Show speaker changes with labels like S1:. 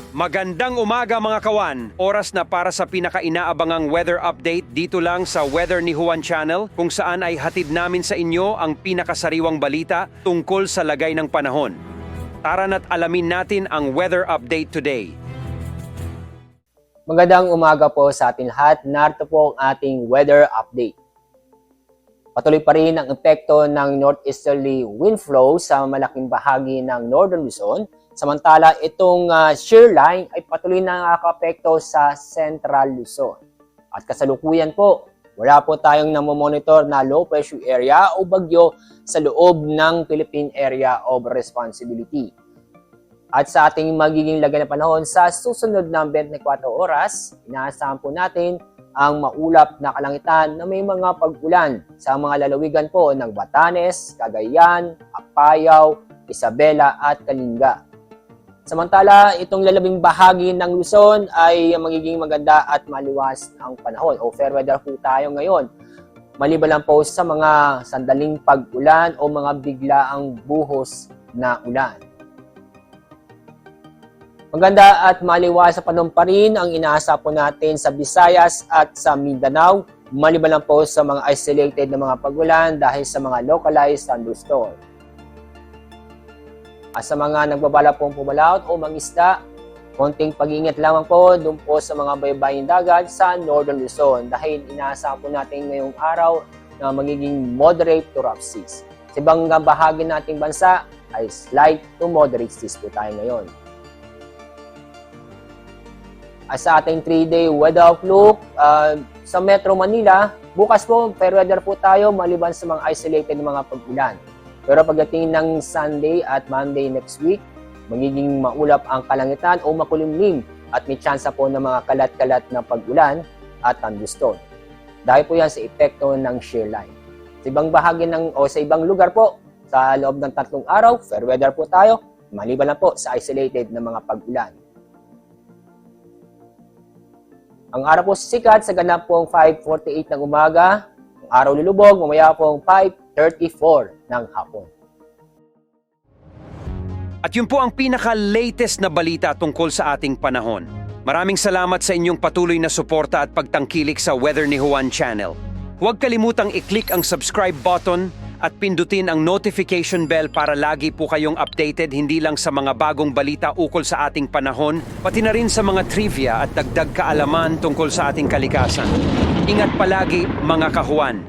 S1: Magandang umaga mga kawan! Oras na para sa pinaka-inaabangang weather update dito lang sa Weather ni Juan Channel kung saan ay hatid namin sa inyo ang pinakasariwang balita tungkol sa lagay ng panahon. Tara na't alamin natin ang weather update today.
S2: Magandang umaga po sa ating lahat. Narito po ang ating weather update. Patuloy pa rin ang epekto ng northeasterly wind flow sa malaking bahagi ng Northern Luzon. Samantala, itong shear line ay patuloy na nakaka-apekto sa Central Luzon. At kasalukuyan po, wala po tayong namomonitor na low pressure area o bagyo sa loob ng Philippine Area of Responsibility. At sa ating magiging lagay ng panahon sa susunod na 24 oras, inaasahan po natin ang maulap na kalangitan na may mga pag-ulan sa mga lalawigan po ng Batanes, Cagayan, Apayao, Isabela at Kalinga. Samantala, itong lalabing bahagi ng Luzon ay magiging maganda at maliwas ang panahon o fair weather po tayo ngayon. Maliban lang po sa mga sandaling pag-ulan o mga biglaang buhos na ulan. Maganda at maliwas sa panahon pa rin ang inaasa po natin sa Visayas at sa Mindanao. Maliban lang po sa mga isolated na mga pag-ulan dahil sa mga localized thunderstorm. At sa mga nagbabala pong pumalaot o mangisda, konting pag-iingat lamang po doon po sa mga baybaying dagat sa Northern Luzon dahil inaasahan po natin ngayong araw na magiging moderate to rough seas. Sa ibang bahagi nating bansa ay slight to moderate seas po tayo ngayon. At sa ating 3-day weather outlook, sa Metro Manila, bukas po fair weather po tayo maliban sa mga isolated na mga pag-ulan. Pero pagdating ng Sunday at Monday next week, magiging maulap ang kalangitan o makulimlim at may tsansa po ng mga kalat-kalat na pag-ulan at thunderstorm. Dahil po yan sa epekto ng shear line. Sa ibang bahagi sa ibang lugar po, sa loob ng 3 araw, fair weather po tayo, maliban lang po sa isolated na mga pag-ulan. Ang araw po sisikat sa ganap pong 5:48 ng umaga, ang araw lulubog mamaya pong 5:34 ng hapon.
S1: At yun po ang pinaka-latest na balita tungkol sa ating panahon. Maraming salamat sa inyong patuloy na suporta at pagtangkilik sa Weather ni Juan Channel. Huwag kalimutang i-click ang subscribe button at pindutin ang notification bell para lagi po kayong updated hindi lang sa mga bagong balita ukol sa ating panahon, pati na rin sa mga trivia at dagdag kaalaman tungkol sa ating kalikasan. Ingat palagi mga kahuan!